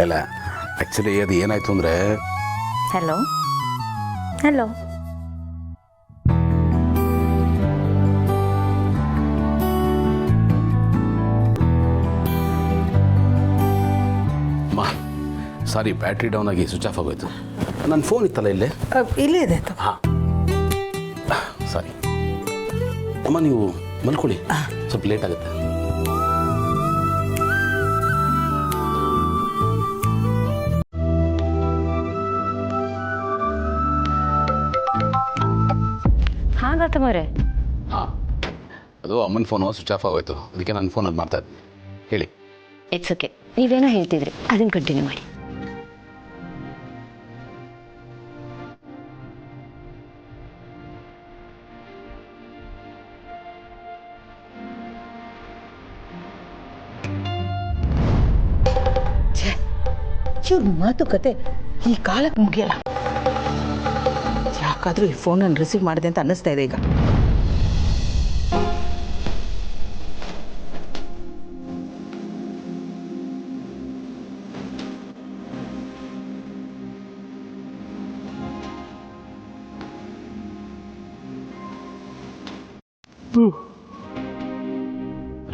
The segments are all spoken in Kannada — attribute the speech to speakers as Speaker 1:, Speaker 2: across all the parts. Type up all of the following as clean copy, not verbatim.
Speaker 1: ಇಲ್ಲ ಆ್ಯಕ್ಚುಲಿ ಅದು ಏನಾಯಿತು ಅಂದರೆ
Speaker 2: ಹಲೋ ಹಲೋ
Speaker 1: ಅಮ್ಮ ಸಾರಿ ಬ್ಯಾಟ್ರಿ ಡೌನ್ ಆಗಿ ಸ್ವಿಚ್ ಆಫ್ ಆಗೋಯ್ತು ನನ್ನ ಫೋನ್ ಇತ್ತಲ್ಲ ಇಲ್ಲೇ
Speaker 3: ಇಲ್ಲೇ ಇದೆ
Speaker 1: ಹಾಂ ಸಾರಿ ಅಮ್ಮ ನೀವು ಮಲ್ಕೊಳ್ಳಿ ಸ್ವಲ್ಪ ಲೇಟ್ ಆಗುತ್ತೆ
Speaker 2: ಹಾಗಾತ ಮರೆ
Speaker 1: ಹಾಂ ಅದು ಅಮ್ಮನ ಫೋನು ಸ್ವಿಚ್ ಆಫ್ ಆಗೋಯ್ತು ಅದಕ್ಕೆ ನನ್ನ ಫೋನಲ್ಲಿ ಮಾಡ್ತಾ ಇದ್ದೆ ಹೇಳಿ
Speaker 2: ಇಟ್ಸ್ ಓಕೆ ನೀವೇನೋ ಹೇಳ್ತಿದ್ರಿ ಅದನ್ನು ಕಂಟಿನ್ಯೂ ಮಾಡಿ.
Speaker 3: ಇವ್ರ ಮಾತುಕತೆ ಈ ಕಾಲಕ್ಕೆ ಮುಗಿಯಲ್ಲ. ಯಾಕಾದರೂ ಈ ಫೋನನ್ನು ರಿಸೀವ್ ಮಾಡಿದೆ ಅಂತ ಅನ್ನಿಸ್ತಾ ಇದೆ ಈಗ.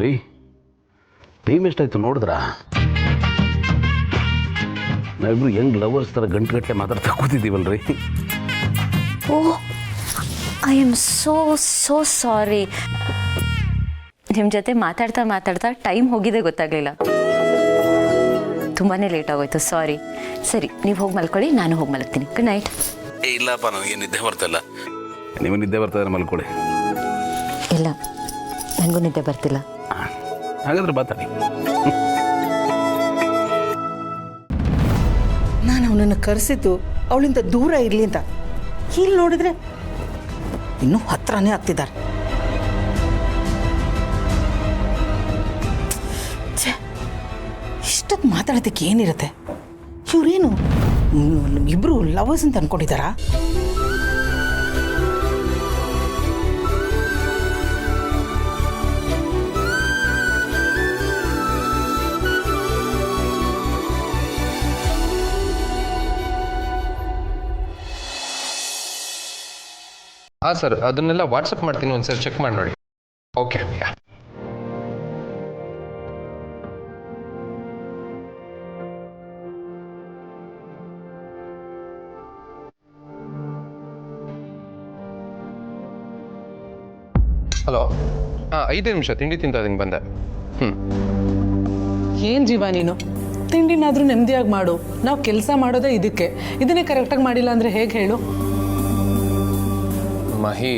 Speaker 1: ರೀ ಟೈಮ್ ಎಷ್ಟಾಯ್ತು ನೋಡಿದ್ರಾ? ನಾವಿಬ್ರು ಹೆಂಗ್ ಲವರ್ಸ್ ಥರ ಗಂಟೆ ಮಾತಾಡ್ತಾ ಕೂತಿದ್ದೀವಲ್ರಿ.
Speaker 2: Oh I am so sorry. ನಿಮ್ಮ ಜೊತೆ ಮಾತಾಡ್ತಾ ಟೈಮ್ ಹೋಗಿದೆ ಗೊತ್ತಾಗಲಿಲ್ಲ. ತುಂಬಾ ಲೇಟ್ ಆಗೋಯ್ತು, ಸಾರಿ. ಸರಿ, ನೀವು ಹೋಗಿ ಮಲ್ಕೊಳ್ಳಿ, ನಾನು ಹೋಗಿ ಮಲಗ್ತೀನಿ. Good night.
Speaker 1: ಇಲ್ಲಪ್ಪ ನನಗೆ ನಿದ್ದೆ ಬರ್ತಾಯಿಲ್ಲ. ನೀವು ನಿದ್ದೆ ಬರ್ತಾಯಿದ್ರೆ ಮಲ್ಕೊಳ್ಳಿ.
Speaker 2: ಇಲ್ಲ, ನನಗೂ ನಿದ್ದೆ ಬರ್ತಿಲ್ಲ.
Speaker 1: ಹಾಗಾದ್ರೆ ಮಾತಾಡಿ.
Speaker 3: ನಾನು ಅವನನ್ನು ಕರೆಸಿದ್ದು ಅವಳಿಂದ ದೂರ ಇರಲಿ ಅಂತ. ಇಲ್ಲಿ ನೋಡಿದ್ರೆ ಇನ್ನೂ ಹತ್ರನೇ ಆಗ್ತಿದ್ದಾರೆ. ಇಷ್ಟೊತ್ತು ಮಾತಾಡೋದಕ್ಕೆ ಏನಿರುತ್ತೆ? ಇವರೇನು ಇಬ್ಬರು ಲವರ್ಸ್ ಅಂತ ಅನ್ಕೊಂಡಿದ್ದಾರಾ?
Speaker 4: ಹಾಂ ಸರ್, ಅದನ್ನೆಲ್ಲ ವಾಟ್ಸಪ್ ಮಾಡ್ತೀನಿ, ಒಂದ್ಸರಿ ಚೆಕ್ ಮಾಡಿ ನೋಡಿ. ಓಕೆ. ಹಲೋ. ಹಾಂ, 5 ನಿಮಿಷ ತಿಂಡಿ ತಿಂತ ಇದೀನಿ, ಬಂದೆ.
Speaker 5: ಏನು ಜೀವ ನೀನು, ತಿಂಡಿನಾದರೂ ನೆಮ್ಮದಿಯಾಗಿ ಮಾಡು. ನಾವು ಕೆಲಸ ಮಾಡೋದೇ ಇದನ್ನೇ ಕರೆಕ್ಟಾಗಿ ಮಾಡಿಲ್ಲ ಅಂದರೆ ಹೇಗೆ ಹೇಳು?
Speaker 4: ಮಹಿ,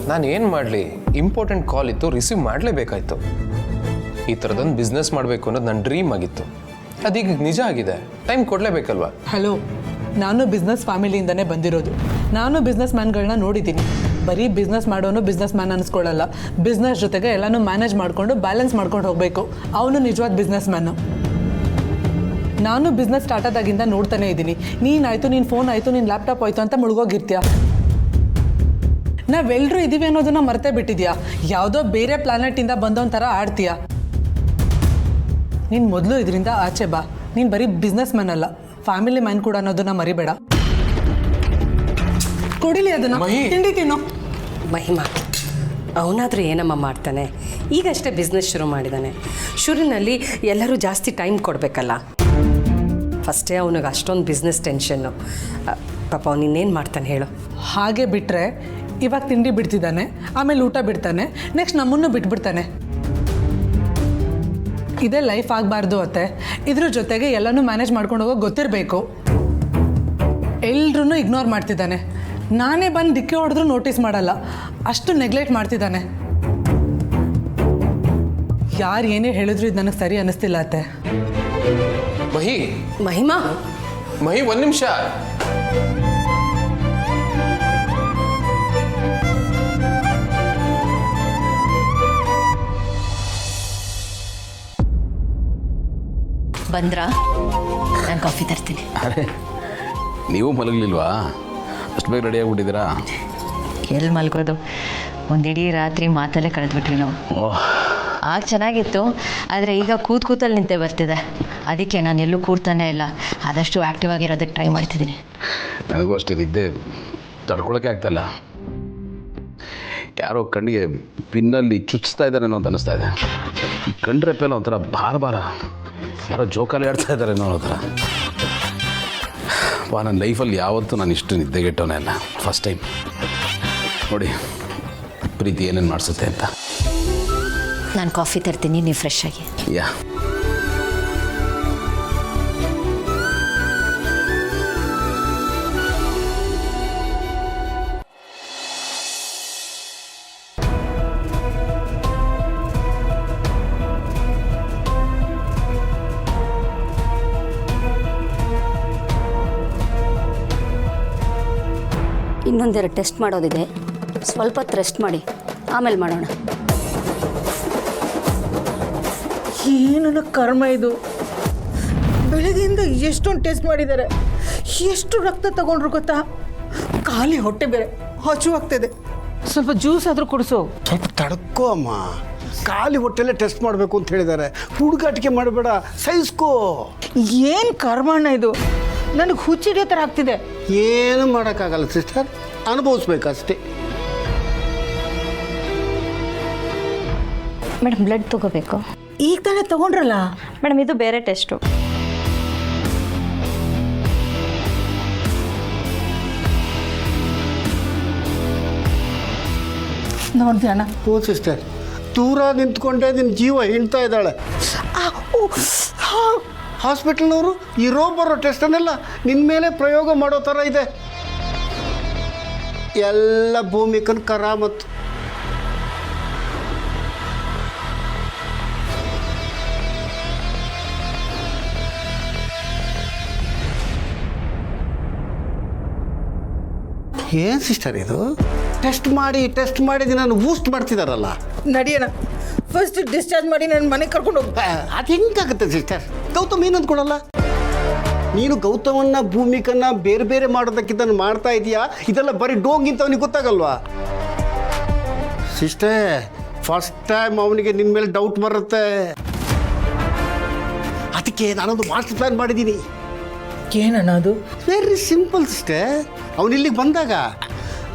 Speaker 4: ನಾನು ಏನು ಮಾಡಲಿ? ಇಂಪಾರ್ಟೆಂಟ್ ಕಾಲ್ ಇತ್ತು, ರಿಸೀವ್ ಮಾಡಲೇಬೇಕಾಯ್ತು. ಈ ಥರದೊಂದು ಬಿಸ್ನೆಸ್ ಮಾಡಬೇಕು ಅನ್ನೋದು ನನ್ನ ಡ್ರೀಮ್ ಆಗಿತ್ತು. ಅದೀಗ ನಿಜ ಆಗಿದೆ, ಟೈಮ್ ಕೊಡಲೇಬೇಕಲ್ವಾ?
Speaker 5: ಹಲೋ, ನಾನು ಬಿಸ್ನೆಸ್ ಫ್ಯಾಮಿಲಿಯಿಂದನೇ ಬಂದಿರೋದು. ನಾನು ಬಿಸ್ನೆಸ್ ಮ್ಯಾನ್ಗಳನ್ನ ನೋಡಿದ್ದೀನಿ. ಬರೀ ಬಿಸ್ನೆಸ್ ಮಾಡೋನು ಬಿಸ್ನೆಸ್ ಮ್ಯಾನ್ ಅನಿಸ್ಕೊಳ್ಳಲ್ಲ. ಬಿಸ್ನೆಸ್ ಜೊತೆಗೆ ಎಲ್ಲನೂ ಮ್ಯಾನೇಜ್ ಮಾಡಿಕೊಂಡು ಬ್ಯಾಲೆನ್ಸ್ ಮಾಡ್ಕೊಂಡು ಹೋಗಬೇಕು. ಅವನು ನಿಜವಾದ ಬಿಸ್ನೆಸ್ ಮ್ಯಾನು. ನಾನು ಬಿಸ್ನೆಸ್ ಸ್ಟಾರ್ಟ್ ಆದಾಗಿಂದ ನೋಡ್ತಾನೆ ಇದ್ದೀನಿ. ನೀನಾಯಿತು, ನಿನ್ನ ಫೋನ್ ಆಯಿತು, ನಿನ್ನ ಲ್ಯಾಪ್ಟಾಪ್ ಆಯಿತು ಅಂತ ಮುಳುಗೋಗಿರ್ತೀಯ. ನಾವೆಲ್ಲರೂ ಇದ್ದೀವಿ ಅನ್ನೋದನ್ನ ಮರ್ತೇ ಬಿಟ್ಟಿದ್ಯಾ? ಯಾವುದೋ ಬೇರೆ ಪ್ಲಾನೆಟಿಂದ ಬಂದವನ ಥರ ಆಡ್ತೀಯ. ನೀನು ಮೊದಲು ಇದರಿಂದ ಆಚೆ ಬಾ. ನೀನು ಬರೀ ಬಿಸ್ನೆಸ್ ಮ್ಯಾನ್ ಅಲ್ಲ, ಫ್ಯಾಮಿಲಿ ಮ್ಯಾನ್ ಕೂಡ ಅನ್ನೋದನ್ನ ಮರಿಬೇಡ. ಕೊಡಿಲಿ ಅದನ್ನ, ತಿಂಡಿ ತಿನ್ನು.
Speaker 6: ಮಹಿಮಾ, ಅವನಾದರೂ ಏನಮ್ಮ ಮಾಡ್ತಾನೆ? ಈಗಷ್ಟೇ ಬಿಸ್ನೆಸ್ ಶುರು ಮಾಡಿದ್ದಾನೆ. ಶುರುವಿನಲ್ಲಿ ಎಲ್ಲರೂ ಜಾಸ್ತಿ ಟೈಮ್ ಕೊಡಬೇಕಲ್ಲ. ಫಸ್ಟೇ ಅವನಿಗೆ ಅಷ್ಟೊಂದು ಬಿಸ್ನೆಸ್ ಟೆನ್ಷನ್ನು. ಪಾಪ ಅವನಿನ್ನೇನು ಮಾಡ್ತಾನೆ ಹೇಳು?
Speaker 5: ಹಾಗೆ ಬಿಟ್ಟರೆ ಇವಾಗ ತಿಂಡಿ ಬಿಡ್ತಿದ್ದಾನೆ, ಆಮೇಲೆ ಊಟ ಬಿಡ್ತಾನೆ, ನೆಕ್ಸ್ಟ್ ನಮ್ಮನ್ನು ಬಿಟ್ಬಿಡ್ತಾನೆ. ಇದೇ ಲೈಫ್ ಆಗಬಾರ್ದು ಅತ್ತೆ. ಇದ್ರ ಜೊತೆಗೆ ಎಲ್ಲನೂ ಮ್ಯಾನೇಜ್ ಮಾಡ್ಕೊಂಡು ಹೋಗೋ ಗೊತ್ತಿರಬೇಕು. ಎಲ್ರೂ ಇಗ್ನೋರ್ ಮಾಡ್ತಿದ್ದಾನೆ. ನಾನೇ ಬಂದು ಡಿಕ್ಕಿ ಹೊಡೆದ್ರೂ ನೋಟಿಸ್ ಮಾಡಲ್ಲ, ಅಷ್ಟು ನೆಗ್ಲೆಕ್ಟ್ ಮಾಡ್ತಿದ್ದಾನೆ. ಯಾರು ಏನೇ ಹೇಳಿದ್ರು ಇದು ನನಗೆ ಸರಿ ಅನ್ನಿಸ್ತಿಲ್ಲ ಅತ್ತೆ.
Speaker 6: ಮಹಿಮಾ,
Speaker 4: ಮಹಿ, 1 ನಿಮಿಷ.
Speaker 2: ಬಂದ್ರಾ? ನಾನು ಕಾಫಿ ತರ್ತೀನಿ.
Speaker 1: ಅರೆ ನೀವು ಮಲಗಲಿಲ್ವಾ? ಅಷ್ಟು ಬೇಗ ರೆಡಿ ಆಗಿಬಿಟ್ಟಿದ್ದೀರಾ?
Speaker 2: ಎಲ್ಲಿ ಮಲ್ಗೋದು, ಒಂದಿಡೀ ರಾತ್ರಿ ಮಾತಲ್ಲೇ ಕಳೆದ್ಬಿಟ್ವಿ ನಾವು.
Speaker 1: ಓಹ್
Speaker 2: ಆಗ ಚೆನ್ನಾಗಿತ್ತು, ಆದರೆ ಈಗ ಕೂತಲ್ಲಿ ನಿಂತೆ ಬರ್ತಿದೆ. ಅದಕ್ಕೆ ನಾನು ಎಲ್ಲೂ ಕೂರ್ತಾನೆ ಇಲ್ಲ. ಆದಷ್ಟು ಆ್ಯಕ್ಟಿವ್ ಆಗಿರೋದಕ್ಕೆ ಟ್ರೈ ಮಾಡ್ತಿದ್ದೀನಿ.
Speaker 1: ನನಗೂ ಅಷ್ಟೇ ನಿದ್ದೆ ತಡ್ಕೊಳಕ್ಕೆ ಆಗ್ತಾಯಿಲ್ಲ. ಯಾರೋ ಕಣ್ಣಿಗೆ ಪಿನ್ನಲ್ಲಿ ಚುಚ್ಚಿಸ್ತಾ ಇದ್ದಾರೇನೋ ಅಂತ ಅನ್ನಿಸ್ತಾ ಇದೆ. ಈ ಕಣ್ರೆಪ್ಪೆಲ್ಲ ಒಂಥರ ಭಾರ ಯಾರೋ ಜೋಕಾಲಿ ಆಡ್ತಾ ಇದ್ದಾರೆ ಅನ್ನೋ ಥರ. ನನ್ನ ಲೈಫಲ್ಲಿ ಯಾವತ್ತೂ ನಾನು ಇಷ್ಟು ನಿದ್ದೆಗೆಟ್ಟವನೇ ಅಲ್ಲ. ಫಸ್ಟ್ ಟೈಮ್ ನೋಡಿ ಪ್ರೀತಿ ಏನೇನು ಮಾಡಿಸುತ್ತೆ ಅಂತ.
Speaker 2: ನಾನು ಕಾಫಿ ತರ್ತೀನಿ, ನೀವು ಫ್ರೆಶ್ ಆಗಿ.
Speaker 1: ಯಾ
Speaker 7: ಇನ್ನೊಂದೆರಡು ಟೆಸ್ಟ್ ಮಾಡೋದಿದೆ, ಸ್ವಲ್ಪ ಹೊತ್ತು ರೆಸ್ಟ್ ಮಾಡಿ ಆಮೇಲೆ ಮಾಡೋಣ.
Speaker 3: ಏನನ್ನ ಕರ್ಮ ಇದು. ಬೆಳಗ್ಗೆಯಿಂದ ಎಷ್ಟೊಂದು ಟೆಸ್ಟ್ ಮಾಡಿದ್ದಾರೆ, ಎಷ್ಟು ರಕ್ತ ತಗೊಂಡ್ರು ಗೊತ್ತಾ. ಖಾಲಿ ಹೊಟ್ಟೆ ಬೇರೆ ಹಚ್ಚುವಾಗ್ತಿದೆ. ಸ್ವಲ್ಪ ಜ್ಯೂಸ್ ಆದರೂ ಕುಡಿಸು.
Speaker 8: ಸ್ವಲ್ಪ ತಡ್ಕೋ ಅಮ್ಮ, ಖಾಲಿ ಹೊಟ್ಟೆಲ್ಲೇ ಟೆಸ್ಟ್ ಮಾಡಬೇಕು ಅಂತ ಹೇಳಿದ್ದಾರೆ. ಹುಡುಗಾಟಿಕೆ ಮಾಡಬೇಡ, ಸಹಿಸ್ಕೋ.
Speaker 3: ಏನು ಕರ್ಮಣ್ಣ ಇದು, ನನಗೆ ಹುಚ್ಚಿಡಿಯೋ ಥರ ಆಗ್ತಿದೆ.
Speaker 8: ಏನು ಮಾಡೋಕ್ಕಾಗಲ್ಲ ಸಿಸ್ಟರ್, ಅನುಭವಿಸ್ಬೇಕಷ್ಟೇ.
Speaker 2: ಮೇಡಮ್ ಬ್ಲಡ್ ತಗೋಬೇಕು.
Speaker 3: ಈಗ ತಾನೇ ತಗೊಂಡ್ರಲ್ಲ
Speaker 2: ಮೇಡಮ್, ಇದು ಬೇರೆ ಟೆಸ್ಟು.
Speaker 3: ನೋಡ್ದ್ಯಾಣ?
Speaker 8: ಹ್ಞೂ ಸಿಸ್ಟರ್, ದೂರ ನಿಂತ್ಕೊಂಡೆ ನಿನ್ನ ಜೀವ ಹಿಂಡ್ತಾ ಇದ್ದಾಳೆ. ಹಾಸ್ಪಿಟಲ್ನವರು ಇರೋ ಬರೋ ಟೆಸ್ಟನ್ನೆಲ್ಲ ನಿನ್ನ ಮೇಲೆ ಪ್ರಯೋಗ ಮಾಡೋ ಥರ ಇದೆ. ಎಲ್ಲ ಭೂಮಿಕನ ಕರಾಮತ್ತು. ಏನು ಸಿಸ್ಟರ್ ಇದು? ಟೆಸ್ಟ್ ಮಾಡಿ ನಾನು ಬೂಸ್ಟ್ ಮಾಡ್ತಿದ್ದಾರಲ್ಲ.
Speaker 3: ನಡಿಯೋಣ, ಫಸ್ಟ್ ಡಿಸ್ಚಾರ್ಜ್ ಮಾಡಿ ನನ್ನ ಮನೆಗೆ ಕರ್ಕೊಂಡು ಹೋಗಿ.
Speaker 8: ಅದು ಹೆಂಗಾಗುತ್ತೆ ಸಿಸ್ಟರ್? ಗೌತಮ್ ಏನು ಅಂದ್ಕೊಡಲ್ಲ. ನೀನು ಗೌತಮನ್ನ ಭೂಮಿಕನ್ನ ಬೇರೆ ಬೇರೆ ಮಾಡೋದಕ್ಕಿಂತ ಮಾಡ್ತಾ ಇದೀಯಾ. ಇದೆಲ್ಲ ಬರೀ ಡೋಂಗಿಂತ ಅವನಿಗೆ ಗೊತ್ತಾಗಲ್ವಾ ಸಿಸ್ಟರ್? ಫಸ್ಟ್ ಟೈಮ್ ಅವನಿಗೆ ನಿನ್ನ ಮೇಲೆ ಡೌಟ್ ಬರುತ್ತೆ. ಅದಕ್ಕೆ ನಾನೊಂದು ಮಾಸ್ಟರ್ ಪ್ಲ್ಯಾನ್ ಮಾಡಿದ್ದೀನಿ.
Speaker 3: ಏನಣ್ಣ ಅದು?
Speaker 8: Very simple sister. ಅವನಿಲ್ಲಿಗೆ ಬಂದಾಗ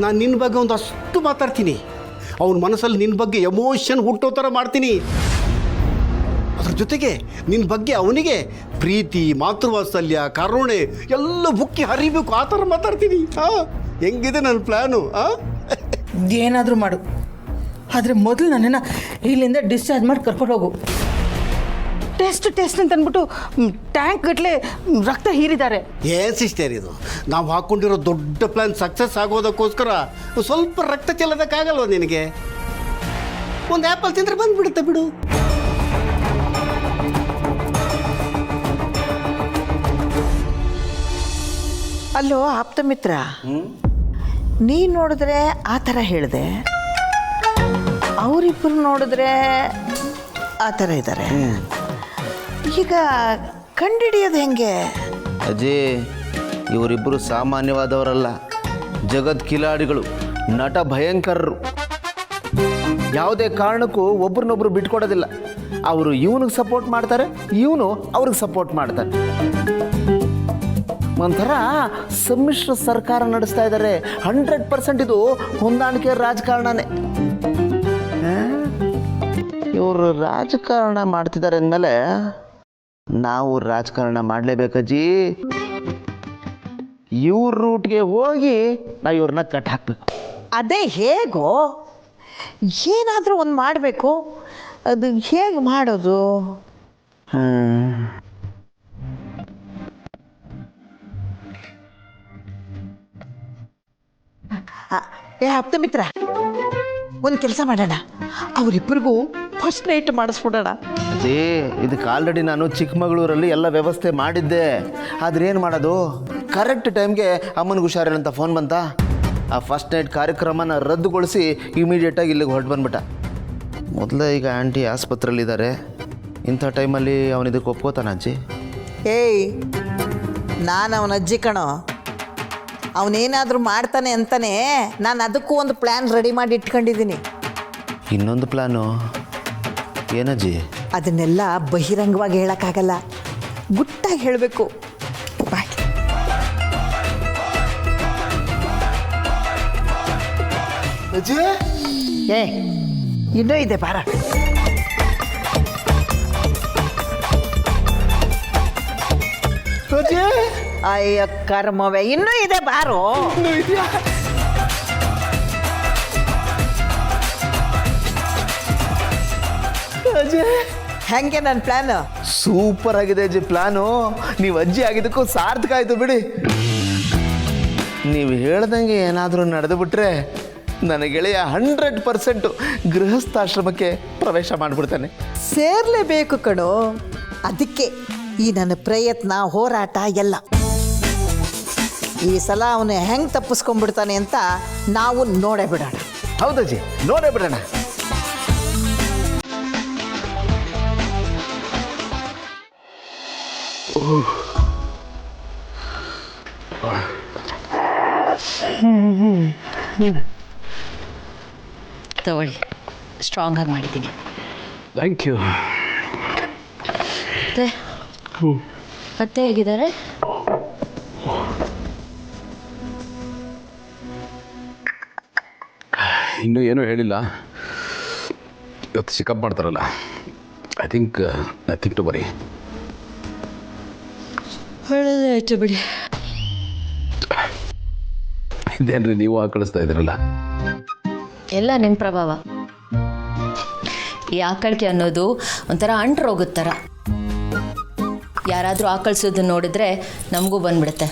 Speaker 8: ನಾನು ನಿನ್ನ ಬಗ್ಗೆ ಒಂದಷ್ಟು ಮಾತಾಡ್ತೀನಿ. ಅವನ ಮನಸ್ಸಲ್ಲಿ ನಿನ್ನ ಬಗ್ಗೆ ಎಮೋಷನ್ ಹುಟ್ಟೋ ಥರ ಮಾಡ್ತೀನಿ. ಅದ್ರ ಜೊತೆಗೆ ನಿನ್ನ ಬಗ್ಗೆ ಅವನಿಗೆ ಪ್ರೀತಿ, ಮಾತೃವಾತ್ಸಲ್ಯ, ಕರುಣೆ ಎಲ್ಲ ಬುಕ್ಕಿ ಹರಿಬೇಕು, ಆ ಥರ ಮಾತಾಡ್ತೀನಿ. ಹೆಂಗಿದೆ ನನ್ನ ಪ್ಲ್ಯಾನು?
Speaker 3: ಏನಾದರೂ ಮಾಡು, ಆದರೆ ಮೊದಲು ನನ್ನನ್ನು ಇಲ್ಲಿಂದ ಡಿಸ್ಚಾರ್ಜ್ ಮಾಡಿ ಕರ್ಕೊಂಡು ಹೋಗು. ಟೆಸ್ಟ್ ಅಂತ ಅಂದ್ಬಿಟ್ಟು ಟ್ಯಾಂಕ್ ಗಟ್ಟಲೆ ರಕ್ತ ಹೀರಿದ್ದಾರೆ.
Speaker 8: ಏನು ಸಿಸ್ಟರ್ ಇದು? ನಾವು ಹಾಕ್ಕೊಂಡಿರೋ ದೊಡ್ಡ ಪ್ಲ್ಯಾನ್ ಸಕ್ಸಸ್ ಆಗೋದಕ್ಕೋಸ್ಕರ ಸ್ವಲ್ಪ ರಕ್ತ ಚೆಲ್ಲೋದಕ್ಕಾಗಲ್ವ ನಿನಗೆ? ಒಂದು ಆ್ಯಪಲ್ ತಿಂದರೆ ಬಂದುಬಿಡುತ್ತೆ ಬಿಡು.
Speaker 9: ಅಲ್ಲೋ ಆಪ್ತ ಮಿತ್ರ, ನೀನು ನೋಡಿದ್ರೆ ಆ ಥರ ಹೇಳಿದೆ, ಅವರಿಬ್ಬರು ನೋಡಿದ್ರೆ ಆ ಥರ ಇದ್ದಾರೆ. ಈಗ ಕಂಡಿಡಿಯೋದು ಹೆಂಗೆ?
Speaker 10: ಅಜಯ್, ಇವರಿಬ್ಬರು ಸಾಮಾನ್ಯವಾದವರಲ್ಲ, ಜಗತ್ ಕಿಲಾಡಿಗಳು, ನಟ ಭಯಂಕರರು. ಯಾವುದೇ ಕಾರಣಕ್ಕೂ ಒಬ್ರನ್ನೊಬ್ರು ಬಿಟ್ಕೊಡೋದಿಲ್ಲ. ಅವರು ಇವನಿಗೆ ಸಪೋರ್ಟ್ ಮಾಡ್ತಾರೆ, ಇವನು ಅವ್ರಿಗೆ ಸಪೋರ್ಟ್ ಮಾಡ್ತಾರೆ. ಒಂಥರ ಸಮ್ಮಿಶ್ರ ಸರ್ಕಾರ ನಡೆಸ್ತಾ ಇದ್ದಾರೆ. 100% ಇದು ಹೊಂದಾಣಿಕೆ ರಾಜಕಾರಣನೇ. ಇವರು ರಾಜಕಾರಣ ಮಾಡ್ತಿದ್ದಾರೆ ಅಂದಮೇಲೆ ನಾವು ರಾಜಕಾರಣ ಮಾಡಲೇಬೇಕಜ್ಜಿ. ಇವ್ರ ರೂಟ್ಗೆ ಹೋಗಿ ನಾವು ಇವ್ರನ್ನ ಕಟ್ ಹಾಕಬೇಕು.
Speaker 9: ಅದೇ ಹೇಗೋ, ಏನಾದರೂ ಒಂದು ಮಾಡಬೇಕು. ಅದು ಹೇಗೆ ಮಾಡೋದು? ಏ ಆಪ್ತ ಮಿತ್ರ, ಒಂದು ಕೆಲಸ ಮಾಡೋಣ, ಅವರಿಬ್ಬರಿಗೂ ಫಸ್ಟ್ ನೈಟ್ ಮಾಡಿಸ್ಬಿಡೋಣ.
Speaker 10: ಅದೇ ಇದಕ್ಕೆ ಆಲ್ರೆಡಿ ನಾನು ಚಿಕ್ಕಮಗಳೂರಲ್ಲಿ ಎಲ್ಲ ವ್ಯವಸ್ಥೆ ಮಾಡಿದ್ದೆ. ಆದ್ರೆ ಏನು ಮಾಡೋದು, ಕರೆಕ್ಟ್ ಟೈಮ್ಗೆ ಅಮ್ಮನಿಗೆ ಹುಷಾರಿಲ್ಲ ಅಂತ ಫೋನ್ ಬಂತ. ಆ ಫಸ್ಟ್ ನೈಟ್ ಕಾರ್ಯಕ್ರಮನ ರದ್ದುಗೊಳಿಸಿ ಇಮಿಡಿಯೇಟಾಗಿ ಇಲ್ಲಿಗೆ ಹೊರಟು ಬಂದ್ಬಿಟ್ಟ. ಮೊದಲೇ ಈಗ ಆಂಟಿ ಆಸ್ಪತ್ರೆಯಲ್ಲಿದ್ದಾರೆ. ಇಂಥ ಟೈಮಲ್ಲಿ ಅವನಿದಕ್ಕೆ ಒಪ್ಕೋತಾನ ಅಜ್ಜಿ?
Speaker 9: ಏಯ್, ನಾನು ಅವನ ಅಜ್ಜಿ ಕಣೋ. ಅವನೇನಾದರೂ ಮಾಡ್ತಾನೆ ಅಂತಾನೆ ನಾನು ಅದಕ್ಕೂ ಒಂದು ಪ್ಲ್ಯಾನ್ ರೆಡಿ ಮಾಡಿ ಇಟ್ಕೊಂಡಿದ್ದೀನಿ.
Speaker 10: ಇನ್ನೊಂದು ಪ್ಲ್ಯಾನು? ಏನಜ್ಜಿ?
Speaker 9: ಅದನ್ನೆಲ್ಲ ಬಹಿರಂಗವಾಗಿ ಹೇಳೋಕ್ಕಾಗಲ್ಲ, ಗುಟ್ಟಾಗಿ ಹೇಳಬೇಕು. ಬಾಯ್.
Speaker 10: ಅಜ್ಜಿ
Speaker 9: ಏ ಇನ್ನೂ ಇದೆ ಬಾರ.
Speaker 10: ಅಜ್ಜಿ
Speaker 9: ಅಯ್ಯ ಕರ್ಮವೇ, ಇನ್ನೂ ಇದೆ ಬಾರೋ.
Speaker 10: ಅಜ್ಜಿ
Speaker 9: ಹೆಂಗೆ ನನ್ನ ಪ್ಲಾನ್?
Speaker 10: ಸೂಪರ್ ಆಗಿದೆ ಅಜ್ಜಿ ಪ್ಲಾನು. ನೀವು ಅಜ್ಜಿ ಆಗಿದ್ದಕ್ಕೂ ಸಾರ್ಥಕ ಆಯ್ತು ಬಿಡಿ. ನೀವು ಹೇಳ್ದಂಗೆ ಏನಾದರೂ ನಡೆದು ಬಿಟ್ರೆ ನನ್ನ ಗೆಳೆಯ 100% ಗೃಹಸ್ಥಾಶ್ರಮಕ್ಕೆ ಪ್ರವೇಶ ಮಾಡಿಬಿಡ್ತಾನೆ.
Speaker 9: ಸೇರ್ಲೇಬೇಕು ಕಣೋ. ಅದಕ್ಕೆ ಈ ನನ್ನ ಪ್ರಯತ್ನ, ಹೋರಾಟ ಎಲ್ಲ. ಈ ಸಲ ಅವನು ಹೆಂಗೆ ತಪ್ಪಿಸ್ಕೊಂಡ್ಬಿಡ್ತಾನೆ ಅಂತ ನಾವು ನೋಡೇ ಬಿಡೋಣ.
Speaker 10: ಹೌದಜ್ಜಿ, ನೋಡೇ ಬಿಡೋಣ.
Speaker 2: ತಗೊಳ್ಳಿ, ಸ್ಟ್ರಾಂಗ್ ಆಗಿ ಮಾಡಿದ್ದೀನಿ.
Speaker 1: Thank you.
Speaker 2: ಮತ್ತೆ ಹೇಗಿದ್ದಾರೆ?
Speaker 1: ಇನ್ನೂ ಏನೂ ಹೇಳಿಲ್ಲ. ಇವತ್ತು ಚಿಕಪ್ ಮಾಡ್ತಾರಲ್ಲ, I think nothing to worry.
Speaker 2: ಒಳ್ಳೆಯದೇ ಆಯಿತು ಬಿಡಿ.
Speaker 1: ಇದೇನ್ರಿ ನೀವು ಕಳಿಸ್ತಾ ಇದ್ದೀರಲ್ಲ?
Speaker 2: ಎಲ್ಲ ನಿಮ್ಮ ಪ್ರಭಾವ. ಈ ಆಕಳಿಕೆ ಅನ್ನೋದು ಒಂಥರ ಅಂಟ್ರೋಗದ ಥರ. ಯಾರಾದರೂ ಆಕಳಿಸೋದನ್ನ ನೋಡಿದ್ರೆ ನಮಗೂ ಬಂದ್ಬಿಡುತ್ತೆ.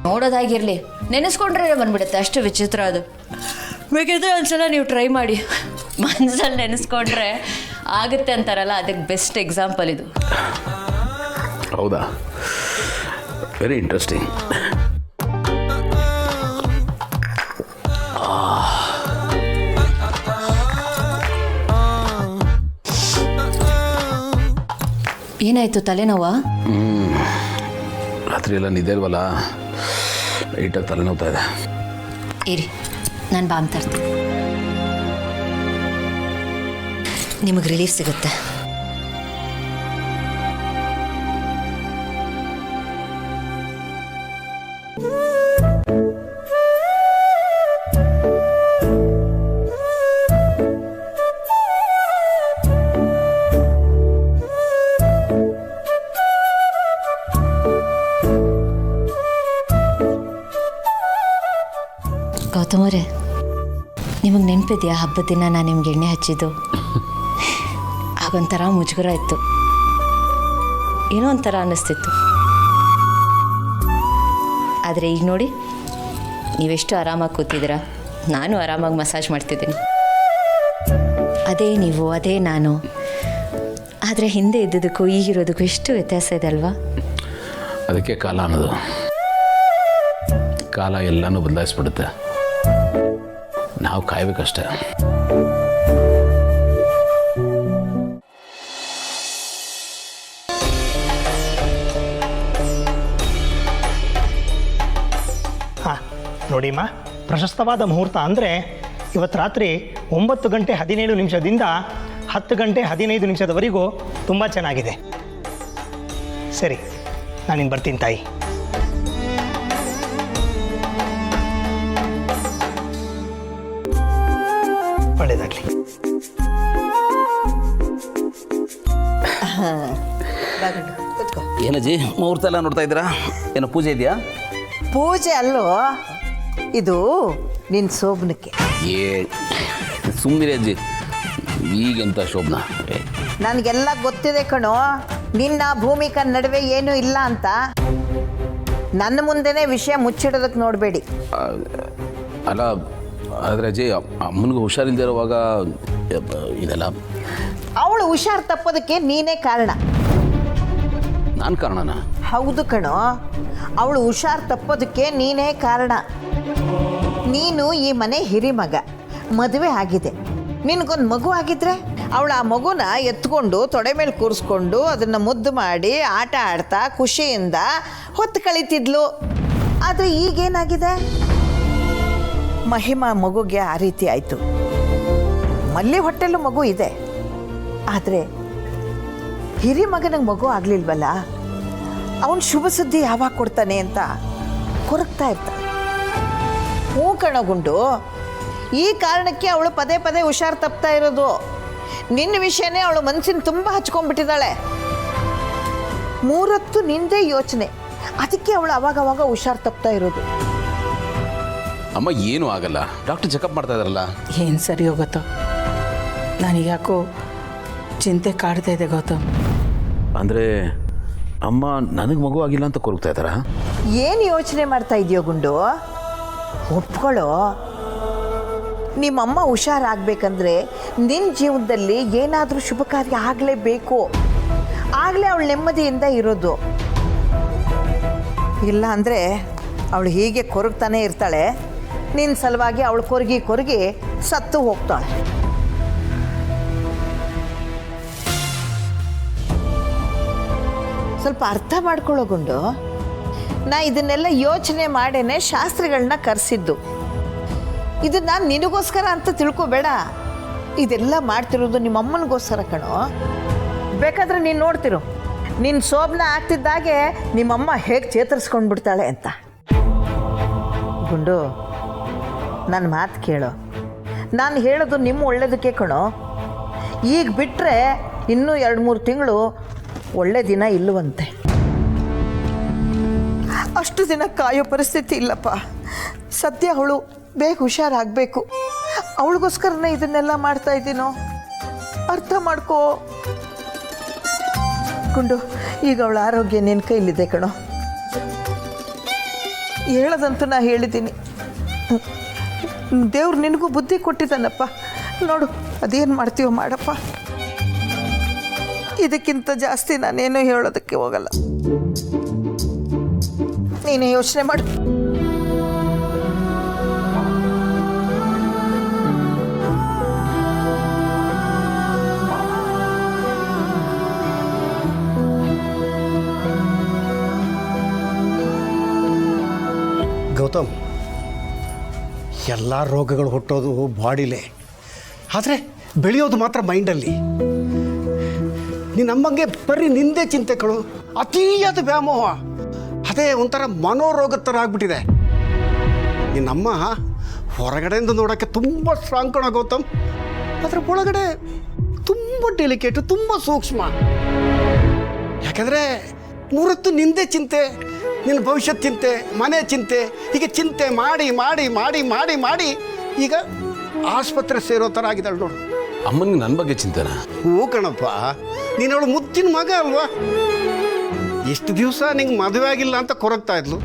Speaker 2: ನೋಡೋದಾಗಿರಲಿ, ನೆನೆಸ್ಕೊಂಡ್ರೆ ಬಂದ್ಬಿಡುತ್ತೆ. ಅಷ್ಟು ವಿಚಿತ್ರ ಅದು. ಬೇಕಿದ್ರೆ ಒಂದ್ಸಲ ನೀವು ಟ್ರೈ ಮಾಡಿ. ಮನಸ್ಸಲ್ಲಿ ನೆನೆಸ್ಕೊಂಡ್ರೆ ಆಗುತ್ತೆ ಅಂತಾರಲ್ಲ, ಅದಕ್ಕೆ ಬೆಸ್ಟ್ ಎಕ್ಸಾಂಪಲ್ ಇದು.
Speaker 1: ಹೌದಾ? Very interesting.
Speaker 2: ಏನಾಯಿತು, ತಲೆನೋವಾ?
Speaker 1: ರಾತ್ರಿ ಎಲ್ಲ ನಿದ್ದೆ ಇಲ್ವಲ್ಲ, ಲೈಟಾಗಿ ತಲೆನೋವ್ತಾ ಇದೆ.
Speaker 2: ಇರಿ, ನಾನು ಬಾಮ್ ತರ್ತೀನಿ, ನಿಮಗೆ ರಿಲೀಫ್ ಸಿಗುತ್ತೆ. ಗೌತಮರೇ, ನಿಮಗೆ ನೆನಪಿದೆಯಾ ಹಬ್ಬದ ದಿನ ನಾನು ನಿಮ್ಗೆ ಎಣ್ಣೆ ಹಚ್ಚಿದ್ದು? ಆಗೊಂಥರ ಮುಜುಗರ ಇತ್ತು, ಏನೋ ಒಂಥರ ಅನ್ನಿಸ್ತಿತ್ತು. ಆದರೆ ಈಗ ನೋಡಿ, ನೀವೆಷ್ಟು ಆರಾಮಾಗಿ ಕೂತಿದ್ದೀರಾ, ನಾನು ಆರಾಮಾಗಿ ಮಸಾಜ್ ಮಾಡ್ತಿದ್ದೀನಿ. ಅದೇ ನೀವು, ಅದೇ ನಾನು. ಆದರೆ ಹಿಂದೆ ಇದ್ದದಕ್ಕೂ ಈಗಿರೋದಕ್ಕೂ ಎಷ್ಟು ವ್ಯತ್ಯಾಸ ಇದೆ ಅಲ್ವಾ?
Speaker 1: ಅದಕ್ಕೆ ಕಾಲ ಅನ್ನೋದು. ಕಾಲ ಎಲ್ಲನೂ ಬದಲಾಯಿಸ್ಬಿಡುತ್ತೆ, ನಾವು ಕಾಯ್ಬೇಕಷ್ಟೆ.
Speaker 11: ಹಾಂ ನೋಡಿಮ್ಮ, ಪ್ರಶಸ್ತವಾದ ಮುಹೂರ್ತ ಅಂದರೆ ಇವತ್ತು ರಾತ್ರಿ 9:17 10:15 ತುಂಬ ಚೆನ್ನಾಗಿದೆ. ಸರಿ, ನಾನಿನ್ನು ಬರ್ತೀನಿ ತಾಯಿ. ಒಳ್ಳೆಯದಾಗಲಿ.
Speaker 1: ಏನಜ್ಜಿ ಮುಹೂರ್ತ ಎಲ್ಲ ನೋಡ್ತಾ ಇದ್ದೀರಾ? ಏನೋ ಪೂಜೆ ಇದೆಯಾ?
Speaker 9: ಪೂಜೆ ಅಲ್ಲೋ, ಇದು ನಿನ್ನ ಶೋಭನಕ್ಕೆ.
Speaker 1: ಏ ಸುಮ್ಮನೆ ಅಜ್ಜಿ, ಈಗೆಂತ ಶೋಭನ?
Speaker 9: ನನಗೆಲ್ಲ ಗೊತ್ತಿದೆ ಕಣೋ, ನಿನ್ನ ಭೂಮಿಕಾ ನಡುವೆ ಏನೂ ಇಲ್ಲ ಅಂತ. ನನ್ನ ಮುಂದೆನೇ ವಿಷಯ ಮುಚ್ಚಿಡೋದಕ್ಕೆ ನೋಡಬೇಡಿ.
Speaker 1: ಅಲ್ಲ, ಆದರೆ ಅಜ್ಜಿ ಅಮ್ಮನಿಗೆ ಹುಷಾರಿಲ್ಲದೆ ಇರುವಾಗ ಇದೆಲ್ಲ.
Speaker 9: ಅವಳು ಹುಷಾರು ತಪ್ಪೋದಕ್ಕೆ ನೀನೇ ಕಾರಣ.
Speaker 1: ನಾನು ಕಾರಣನಾ?
Speaker 9: ಹೌದು ಕಣೋ, ಅವಳು ಹುಷಾರು ತಪ್ಪೋದಕ್ಕೆ ನೀನೇ ಕಾರಣ. ನೀನು ಈ ಮನೆ ಹಿರಿಮಗ, ಮದುವೆ ಆಗಿದೆ. ನಿನಗೊಂದು ಮಗು ಆಗಿದ್ರೆ ಅವಳು ಆ ಮಗುನ ಎತ್ಕೊಂಡು ತೊಡೆ ಮೇಲೆ ಕೂರಿಸ್ಕೊಂಡು ಅದನ್ನು ಮುದ್ದು ಮಾಡಿ ಆಟ ಆಡ್ತಾ ಖುಷಿಯಿಂದ ಹೊತ್ತು ಕಳೀತಿದ್ಲು. ಆದರೆ ಈಗೇನಾಗಿದೆ? ಮಹಿಮಾ ಮಗುಗೆ ಆ ರೀತಿ ಆಯಿತು. ಮಲ್ಲಿ ಹೊಟ್ಟೆಲ್ಲೂ ಮಗು ಇದೆ, ಆದರೆ ಹಿರಿ ಮಗನಿಗೆ ಮಗು ಆಗಲಿಲ್ವಲ್ಲ, ಅವನು ಶುಭ ಸುದ್ದಿ ಯಾವಾಗ ಕೊಡ್ತಾನೆ ಅಂತ ಕೊರಗ್ತಾ ಇರ್ತಾನೆ. ಹ್ಞೂ ಕಣಗುಂಡು, ಈ ಕಾರಣಕ್ಕೆ ಅವಳು ಪದೇ ಪದೇ ಹುಷಾರು ತಪ್ತಾ ಇರೋದು. ನಿನ್ನ ವಿಷಯನೇ ಅವಳು ಮನಸ್ಸಿನ ತುಂಬ ಹಚ್ಕೊಂಡ್ಬಿಟ್ಟಿದ್ದಾಳೆ. 3 ಹೊತ್ತು ನಿಂದೇ ಯೋಚನೆ, ಅದಕ್ಕೆ ಅವಳು ಅವಾಗವಾಗ ಹುಷಾರು ತಪ್ತಾ ಇರೋದು.
Speaker 1: ಅಮ್ಮ ಏನೂ ಆಗಲ್ಲ, ಡಾಕ್ಟರ್ ಚೆಕಪ್ ಮಾಡ್ತಾ ಇದಾರಲ್ಲ.
Speaker 5: ಏನು ಸರಿ ಹೋಗುತ್ತೋ, ನನಗೆ ಯಾಕೋ ಚಿಂತೆ ಕಾಡ್ತಾ ಇದೆ ಗೌತಮ್.
Speaker 1: ಅಂದರೆ ಅಮ್ಮ ನನಗೆ ಮಗು ಆಗಿಲ್ಲ ಅಂತ ಕೊರಗ್ತಾ ಇದ್ದಾರಾ?
Speaker 9: ಏನು ಯೋಚನೆ ಮಾಡ್ತಾ ಇದೆಯೋ ಗುಂಡು? ಒಪ್ಕೊಳ್ಳೋ, ನಿಮ್ಮಮ್ಮ ಹುಷಾರಾಗಬೇಕಂದ್ರೆ ನಿನ್ನ ಜೀವನದಲ್ಲಿ ಏನಾದರೂ ಶುಭ ಕಾರ್ಯ ಆಗಲೇಬೇಕು. ಆಗಲೇ ಅವಳು ನೆಮ್ಮದಿಯಿಂದ ಇರೋದು. ಇಲ್ಲ ಅಂದರೆ ಅವಳು ಹೀಗೆ ಕೊರಗ್ತಾನೆ ಇರ್ತಾಳೆ. ನಿನ್ನ ಸಲುವಾಗಿ ಅವಳು ಕೊರಗಿ ಸತ್ತು ಹೋಗ್ತಾಳೆ. ಸ್ವಲ್ಪ ಅರ್ಥ ಮಾಡ್ಕೊಳ್ಳೋಗುಂಡು. ನಾ ಇದನ್ನೆಲ್ಲ ಯೋಚನೆ ಮಾಡೇನೆ ಶಾಸ್ತ್ರಿಗಳನ್ನ ಕರೆಸಿದ್ದು. ಇದು ನಾನು ನಿನಗೋಸ್ಕರ ಅಂತ ತಿಳ್ಕೊಬೇಡ. ಇದೆಲ್ಲ ಮಾಡ್ತಿರೋದು ನಿಮ್ಮ ಅಮ್ಮನಿಗೋಸ್ಕರ ಕಣೋ. ಬೇಕಾದ್ರೆ ನೀನು ನೋಡ್ತಿರು, ನಿನ್ನ ಶೋಭನ ಆಗ್ತಿದ್ದಾಗೆ ನಿಮ್ಮಮ್ಮ ಹೇಗೆ ಚೇತರಿಸ್ಕೊಂಡು ಬಿಡ್ತಾಳೆ ಅಂತ. ಗುಂಡು, ನನ್ನ ಮಾತು ಕೇಳು. ನಾನು ಹೇಳೋದು ನಿಮ್ಮ ಒಳ್ಳೇದಕ್ಕೆ ಕಣೋ. ಈಗ ಬಿಟ್ಟರೆ ಇನ್ನೂ 2-3 ತಿಂಗಳು ಒಳ್ಳೆ ದಿನ ಇಲ್ಲವಂತೆ. ಅಷ್ಟು ದಿನ ಕಾಯೋ ಪರಿಸ್ಥಿತಿ ಇಲ್ಲಪ್ಪ. ಸದ್ಯ ಅವಳು ಬೇಗ ಹುಷಾರಾಗಬೇಕು. ಅವಳಿಗೋಸ್ಕರನೇ ಇದನ್ನೆಲ್ಲ ಮಾಡ್ತಾ ಇದ್ದೀನೋ, ಅರ್ಥ ಮಾಡ್ಕೋ ಗುಂಡು. ಈಗ ಅವಳ ಆರೋಗ್ಯ ನಿನ್ನ ಕೈಲಿದೆ ಕಣೋ. ಹೇಳೋದಂತೂ ನಾ ಹೇಳಿದ್ದೀನಿ. ದೇವ್ರು ನಿನಗೂ ಬುದ್ಧಿ ಕೊಟ್ಟಿದ್ದಾನಪ್ಪ. ನೋಡು, ಅದೇನು ಮಾಡ್ತೀವೋ ಮಾಡಪ್ಪ. ಇದಕ್ಕಿಂತ ಜಾಸ್ತಿ ನಾನೇನು ಹೇಳೋದಕ್ಕೆ ಹೋಗಲ್ಲ. ನೀನೇ ಯೋಚನೆ ಮಾಡು.
Speaker 8: ಗೌತಮ್, ಎಲ್ಲ ರೋಗಗಳು ಹುಟ್ಟೋದು ಬಾಡಿಲೇ, ಆದರೆ ಬೆಳೆಯೋದು ಮಾತ್ರ ಮೈಂಡಲ್ಲಿ. ನಿನ್ನಮ್ಮಂಗೆ ಬರೀ ನಿಂದೇ ಚಿಂತೆಗಳು, ಅತಿಯಾದ ವ್ಯಾಮೋಹ, ಅದೇ ಒಂಥರ ಮನೋರೋಗದ ಥರ ಆಗ್ಬಿಟ್ಟಿದೆ. ನಿನ್ನಮ್ಮ ಹೊರಗಡೆಯಿಂದ ನೋಡೋಕ್ಕೆ ತುಂಬ ಸ್ಟ್ರಾಂಗ್ ಕಣೋ ಗೌತಮ್, ಅದರ ಒಳಗಡೆ ತುಂಬ ಡೆಲಿಕೇಟು, ತುಂಬ ಸೂಕ್ಷ್ಮ. ಯಾಕಂದರೆ 3 ಹೊತ್ತು ನಿಂದೇ ಚಿಂತೆ, ನಿನ್ನ ಭವಿಷ್ಯದ ಚಿಂತೆ, ಮನೆ ಚಿಂತೆ, ಹೀಗೆ ಚಿಂತೆ ಮಾಡಿ ಮಾಡಿ ಮಾಡಿ ಮಾಡಿ ಮಾಡಿ ಈಗ ಆಸ್ಪತ್ರೆ ಸೇರೋ ಥರ ಆಗಿದ್ದಾಳೆ ನೋಡು.
Speaker 1: ಅಮ್ಮನಿಗೆ ನನ್ನ ಬಗ್ಗೆ ಚಿಂತೆನಾ?
Speaker 8: ಹ್ಞೂ ಕಣಪ್ಪ, ನೀನು ಅವಳು ಮುತ್ತಿನ ಮಗ ಅಲ್ವಾ. ಇಷ್ಟು ದಿವಸ ನಿಂಗೆ ಮದುವೆ ಆಗಿಲ್ಲ ಅಂತ ಕೊರಗ್ತಾ ಇದ್ಲು.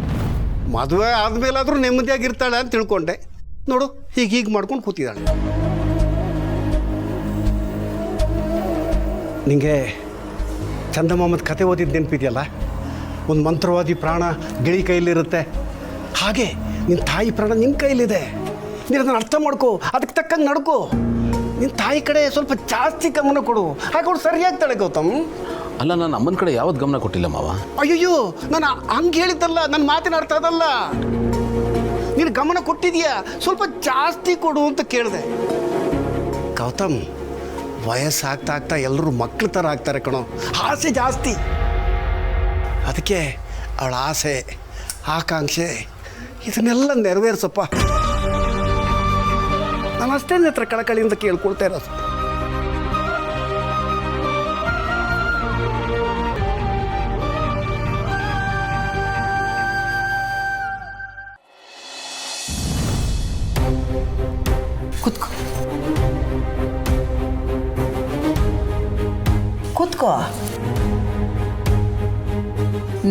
Speaker 8: ಮದುವೆ ಆದಮೇಲಾದರೂ ನೆಮ್ಮದಿಯಾಗಿರ್ತಾಳೆ ಅಂತ ತಿಳ್ಕೊಂಡೆ. ನೋಡು, ಹೀಗೆ ಮಾಡ್ಕೊಂಡು ಕೂತಿದ್ದಾಳೆ. ನಿಂಗೆ ಚಂದಮಾಮದ ಕತೆ ಓದಿದ್ದು ನೆನಪಿದೆಯಲ್ಲ, ಒಂದು ಮಂತ್ರವಾದಿ ಪ್ರಾಣ ಗಿಳಿ ಕೈಲಿರುತ್ತೆ, ಹಾಗೆ ನಿನ್ನ ತಾಯಿ ಪ್ರಾಣ ನಿನ್ನ ಕೈಲಿದೆ. ನೀನು ಅದನ್ನು ಅರ್ಥ ಮಾಡ್ಕೋ, ಅದಕ್ಕೆ ತಕ್ಕಂಗೆ ನಡ್ಕೋ. ನಿನ್ನ ತಾಯಿ ಕಡೆ ಸ್ವಲ್ಪ ಜಾಸ್ತಿ ಗಮನ ಕೊಡು, ಹಾಗೆ ಅವಳು ಸರಿಯಾಗ್ತಾಳೆ ಗೌತಮ್.
Speaker 1: ಅಲ್ಲ, ನಾನು ಅಮ್ಮನ ಕಡೆ ಯಾವತ್ತು ಗಮನ ಕೊಟ್ಟಿಲ್ಲ ಮಾವ.
Speaker 8: ಅಯ್ಯಯ್ಯೋ, ನಾನು ಹಂಗೆ ಹೇಳಿದ್ದಲ್ಲ, ನನ್ನ ಮಾತಿನ ಅರ್ಥ ಅದಲ್ಲ. ನೀನು ಗಮನ ಕೊಟ್ಟಿದೀಯಾ, ಸ್ವಲ್ಪ ಜಾಸ್ತಿ ಕೊಡು ಅಂತ ಕೇಳಿದೆ. ಗೌತಮ್, ವಯಸ್ಸಾಗ್ತಾ ಎಲ್ಲರೂ ಮಕ್ಕಳ ಥರ ಆಗ್ತಾರೆ ಕಣೋ, ಆಸೆ ಜಾಸ್ತಿ. ಅದಕ್ಕೆ ಅವಳ ಆಸೆ, ಆಕಾಂಕ್ಷೆ ಇದನ್ನೆಲ್ಲ ನೆರವೇರಿಸಪ್ಪ. ನಾನು ಅಷ್ಟೇ ಹತ್ರ ಕಳಕಳಿಯಿಂದ ಕೇಳ್ಕೊಳ್ತಾ ಇರೋದು.
Speaker 9: ಕೂತ್ಕೋ ಕೂತ್ಕೋ.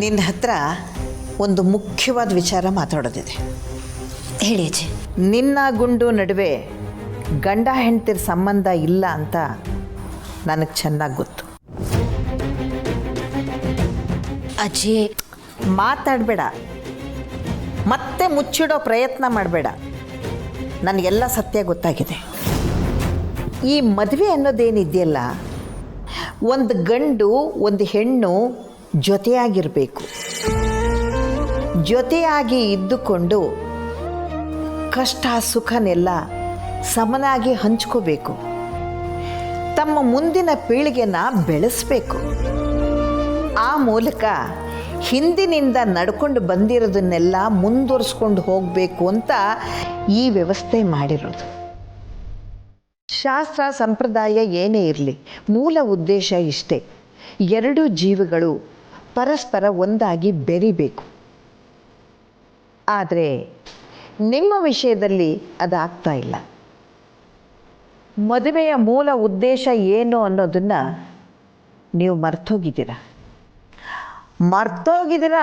Speaker 9: ನಿನ್ನ ಹತ್ರ ಒಂದು ಮುಖ್ಯವಾದ ವಿಚಾರ ಮಾತಾಡೋದಿದೆ.
Speaker 2: ಹೇಳಿ ಅಜ್ಜಿ.
Speaker 9: ನಿನ್ನ ಗುಂಡು ನಡುವೆ ಗಂಡ ಹೆಂಡತಿರ ಸಂಬಂಧ ಇಲ್ಲ ಅಂತ ನನಗೆ ಚೆನ್ನಾಗಿ ಗೊತ್ತು.
Speaker 2: ಅಜ್ಜಿ,
Speaker 9: ಮಾತಾಡಬೇಡ, ಮತ್ತೆ ಮುಚ್ಚಿಡೋ ಪ್ರಯತ್ನ ಮಾಡಬೇಡ. ನನಗೆಲ್ಲ ಸತ್ಯ ಗೊತ್ತಾಗಿದೆ. ಈ ಮದುವೆ ಅನ್ನೋದೇನಿದೆಯಲ್ಲ, ಒಂದು ಗಂಡು ಒಂದು ಹೆಣ್ಣು ಜೊತೆಯಾಗಿರಬೇಕು. ಜೊತೆಯಾಗಿ ಇದ್ದುಕೊಂಡು ಕಷ್ಟ ಸುಖನೆಲ್ಲ ಸಮನಾಗಿ ಹಂಚ್ಕೋಬೇಕು. ತಮ್ಮ ಮುಂದಿನ ಪೀಳಿಗೆನ ಬೆಳೆಸಬೇಕು. ಆ ಮೂಲಕ ಹಿಂದಿನಿಂದ ನಡ್ಕೊಂಡು ಬಂದಿರೋದನ್ನೆಲ್ಲ ಮುಂದುವರಿಸ್ಕೊಂಡು ಹೋಗಬೇಕು ಅಂತ ಈ ವ್ಯವಸ್ಥೆ ಮಾಡಿರೋದು. ಶಾಸ್ತ್ರ ಸಂಪ್ರದಾಯ ಏನೇ ಇರಲಿ, ಮೂಲ ಉದ್ದೇಶ ಇಷ್ಟೇ: ಎರಡು ಜೀವಿಗಳು ಪರಸ್ಪರ ಒಂದಾಗಿ ಬೆರಿಬೇಕು. ಆದರೆ ನಿಮ್ಮ ವಿಷಯದಲ್ಲಿ ಅದಾಗ್ತಾ ಇಲ್ಲ. ಮದುವೆಯ ಮೂಲ ಉದ್ದೇಶ ಏನು ಅನ್ನೋದನ್ನು ನೀವು ಮರ್ತೋಗಿದ್ದೀರ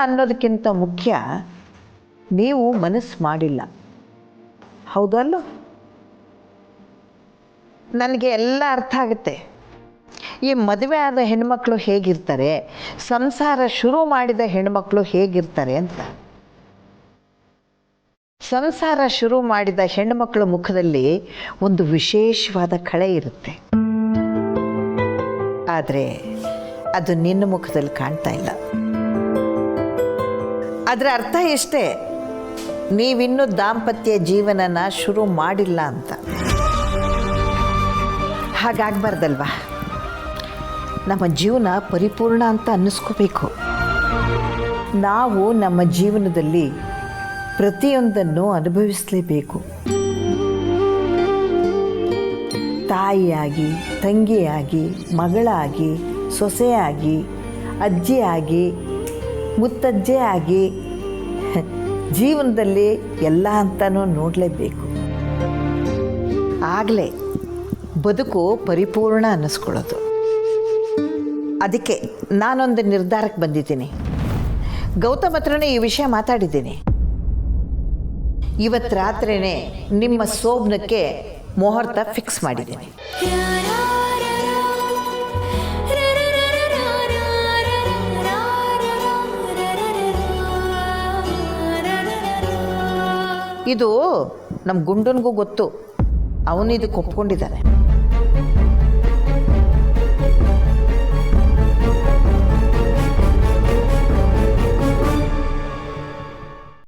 Speaker 9: ಅನ್ನೋದಕ್ಕಿಂತ ಮುಖ್ಯ, ನೀವು ಮನಸ್ಸು ಮಾಡಿಲ್ಲ. ಹೌದಲ್ಲ? ನನಗೆ ಎಲ್ಲ ಅರ್ಥ ಆಗುತ್ತೆ. ಈ ಮದುವೆ ಆದ ಹೆಣ್ಮಕ್ಳು ಹೇಗಿರ್ತಾರೆ, ಸಂಸಾರ ಶುರು ಮಾಡಿದ ಹೆಣ್ಮಕ್ಳು ಹೇಗಿರ್ತಾರೆ ಅಂತ. ಸಂಸಾರ ಶುರು ಮಾಡಿದ ಹೆಣ್ಣುಮಕ್ಕಳ ಮುಖದಲ್ಲಿ ಒಂದು ವಿಶೇಷವಾದ ಕಳೆ ಇರುತ್ತೆ. ಆದರೆ ಅದು ನಿನ್ನ ಮುಖದಲ್ಲಿ ಕಾಣ್ತಾ ಇಲ್ಲ. ಅದರ ಅರ್ಥ ಎಷ್ಟೇ, ನೀವಿನ್ನೂ ದಾಂಪತ್ಯ ಜೀವನನ ಶುರು ಮಾಡಿಲ್ಲ ಅಂತ. ಹಾಗಾಗಬಾರ್ದಲ್ವಾ? ನಮ್ಮ ಜೀವನ ಪರಿಪೂರ್ಣ ಅಂತ ಅನ್ನಿಸ್ಕೋಬೇಕು. ನಾವು ನಮ್ಮ ಜೀವನದಲ್ಲಿ ಪ್ರತಿಯೊಂದನ್ನು ಅನುಭವಿಸಲೇಬೇಕು. ತಾಯಿಯಾಗಿ, ತಂಗಿಯಾಗಿ, ಮಗಳಾಗಿ, ಸೊಸೆಯಾಗಿ, ಅಜ್ಜಿಯಾಗಿ, ಮುತ್ತಜ್ಜೆ ಆಗಿ, ಜೀವನದಲ್ಲಿ ಎಲ್ಲ ಅಂತಲೂ ನೋಡಲೇಬೇಕು. ಆಗಲೇ ಬದುಕು ಪರಿಪೂರ್ಣ ಅನ್ನಿಸ್ಕೊಳ್ಳೋದು. ಅದಕ್ಕೆ ನಾನೊಂದು ನಿರ್ಧಾರಕ್ಕೆ ಬಂದಿದ್ದೀನಿ. ಗೌತಮ್ ಹತ್ರನೇ ಈ ವಿಷಯ ಮಾತಾಡಿದ್ದೀನಿ. ಇವತ್ತು ರಾತ್ರಿನೇ ನಿಮ್ಮ ಸೋಬ್ನಕ್ಕೆ ಮುಹೂರ್ತ ಫಿಕ್ಸ್ ಮಾಡಿದ್ದೀನಿ. ಇದು ನಮ್ಮ ಗುಂಡನಿಗೂ ಗೊತ್ತು. ಅವನು ಇದಕ್ಕೆ ಒಪ್ಕೊಂಡಿದ್ದಾನೆ.